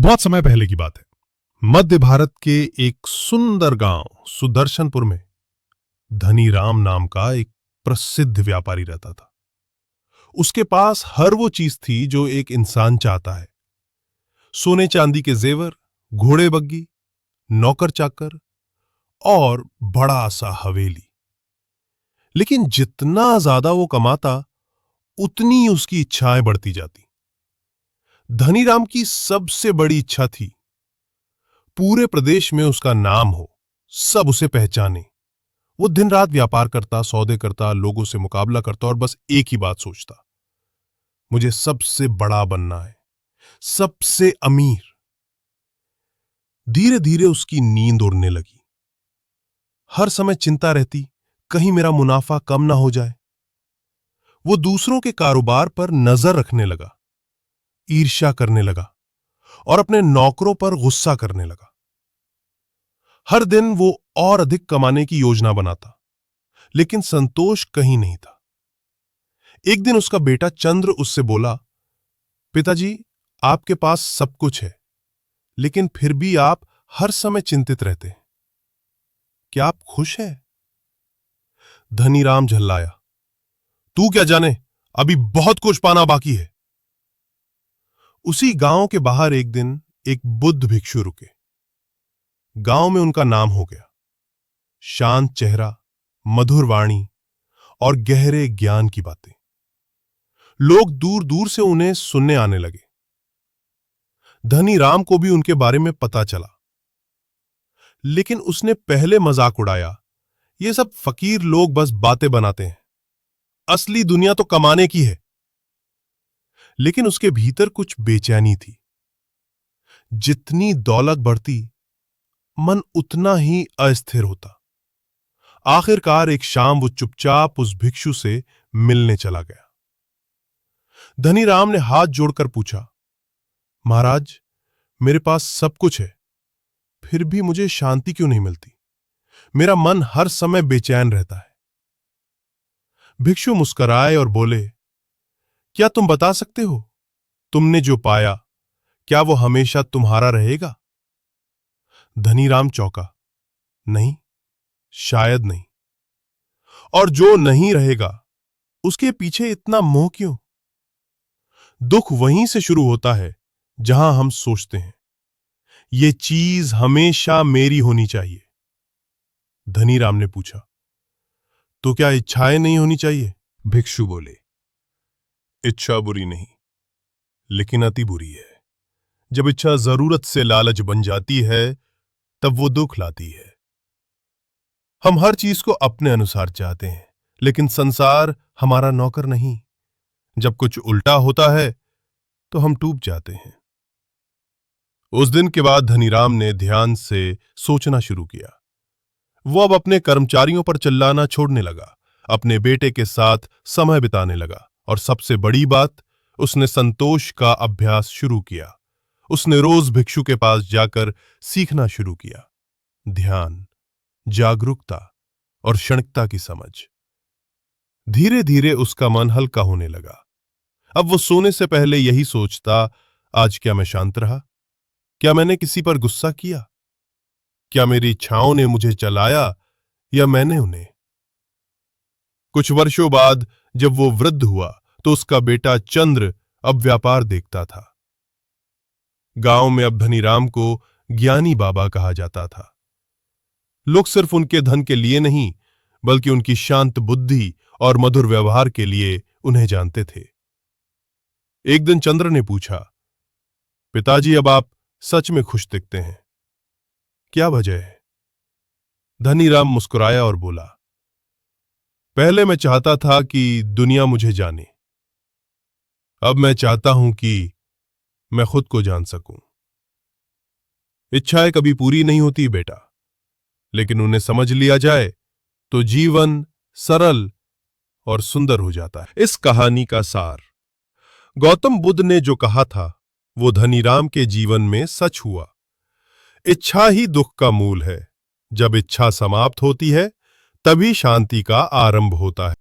बहुत समय पहले की बात है। मध्य भारत के एक सुंदर गांव सुदर्शनपुर में धनी राम नाम का एक प्रसिद्ध व्यापारी रहता था। उसके पास हर वो चीज थी जो एक इंसान चाहता है। सोने चांदी के जेवर, घोड़े बग्गी, नौकर चाकर और बड़ा सा हवेली। लेकिन जितना ज्यादा वो कमाता, उतनी उसकी इच्छाएं बढ़ती जाती। धनी राम की सबसे बड़ी इच्छा थी पूरे प्रदेश में उसका नाम हो, सब उसे पहचाने। वो दिन रात व्यापार करता, सौदे करता, लोगों से मुकाबला करता और बस एक ही बात सोचता, मुझे सबसे बड़ा बनना है, सबसे अमीर। धीरे धीरे उसकी नींद उड़ने लगी। हर समय चिंता रहती, कहीं मेरा मुनाफा कम ना हो जाए। वो दूसरों के कारोबार पर नजर रखने लगा, ईर्ष्या करने लगा और अपने नौकरों पर गुस्सा करने लगा। हर दिन वो और अधिक कमाने की योजना बनाता, लेकिन संतोष कहीं नहीं था। एक दिन उसका बेटा चंद्र उससे बोला, पिताजी, आपके पास सब कुछ है, लेकिन फिर भी आप हर समय चिंतित रहते हैं। क्या आप खुश हैं? धनी राम झल्लाया, तू क्या जाने, अभी बहुत कुछ पाना बाकी है। उसी गांव के बाहर एक दिन एक बुद्ध भिक्षु रुके। गांव में उनका नाम हो गया। शांत चेहरा, मधुर वाणी और गहरे ज्ञान की बातें। लोग दूर दूर से उन्हें सुनने आने लगे। धनी राम को भी उनके बारे में पता चला, लेकिन उसने पहले मजाक उड़ाया, ये सब फकीर लोग बस बातें बनाते हैं, असली दुनिया तो कमाने की है। लेकिन उसके भीतर कुछ बेचैनी थी। जितनी दौलत बढ़ती, मन उतना ही अस्थिर होता। आखिरकार एक शाम वो चुपचाप उस भिक्षु से मिलने चला गया। धनी राम ने हाथ जोड़कर पूछा, महाराज, मेरे पास सब कुछ है, फिर भी मुझे शांति क्यों नहीं मिलती? मेरा मन हर समय बेचैन रहता है। भिक्षु मुस्कुराए और बोले, क्या तुम बता सकते हो, तुमने जो पाया, क्या वो हमेशा तुम्हारा रहेगा? धनी राम चौंका, नहीं, शायद नहीं। और जो नहीं रहेगा, उसके पीछे इतना मोह क्यों? दुख वहीं से शुरू होता है जहां हम सोचते हैं, ये चीज हमेशा मेरी होनी चाहिए। धनी राम ने पूछा, तो क्या इच्छाएं नहीं होनी चाहिए? भिक्षु बोले, इच्छा बुरी नहीं, लेकिन अति बुरी है। जब इच्छा जरूरत से लालच बन जाती है, तब वो दुख लाती है। हम हर चीज को अपने अनुसार चाहते हैं, लेकिन संसार हमारा नौकर नहीं। जब कुछ उल्टा होता है, तो हम टूट जाते हैं। उस दिन के बाद धनीराम ने ध्यान से सोचना शुरू किया। वो अब अपने कर्मचारियों पर चिल्लाना छोड़ने लगा, अपने बेटे के साथ समय बिताने लगा और सबसे बड़ी बात, उसने संतोष का अभ्यास शुरू किया। उसने रोज भिक्षु के पास जाकर सीखना शुरू किया, ध्यान, जागरूकता और क्षणिकता की समझ। धीरे धीरे उसका मन हल्का होने लगा। अब वो सोने से पहले यही सोचता, आज क्या मैं शांत रहा? क्या मैंने किसी पर गुस्सा किया? क्या मेरी इच्छाओं ने मुझे चलाया या मैंने उन्हें? कुछ वर्षों बाद जब वो वृद्ध हुआ, तो उसका बेटा चंद्र अब व्यापार देखता था। गांव में अब धनीराम को ज्ञानी बाबा कहा जाता था। लोग सिर्फ उनके धन के लिए नहीं, बल्कि उनकी शांत बुद्धि और मधुर व्यवहार के लिए उन्हें जानते थे। एक दिन चंद्र ने पूछा, पिताजी, अब आप सच में खुश दिखते हैं, क्या वजह है? धनीराम मुस्कुराया और बोला, पहले मैं चाहता था कि दुनिया मुझे जाने, अब मैं चाहता हूं कि मैं खुद को जान सकूं। इच्छाएं कभी पूरी नहीं होती बेटा, लेकिन उन्हें समझ लिया जाए तो जीवन सरल और सुंदर हो जाता है। इस कहानी का सार, गौतम बुद्ध ने जो कहा था, वो धनीराम के जीवन में सच हुआ। इच्छा ही दुख का मूल है। जब इच्छा समाप्त होती है, तभी शांति का आरंभ होता है।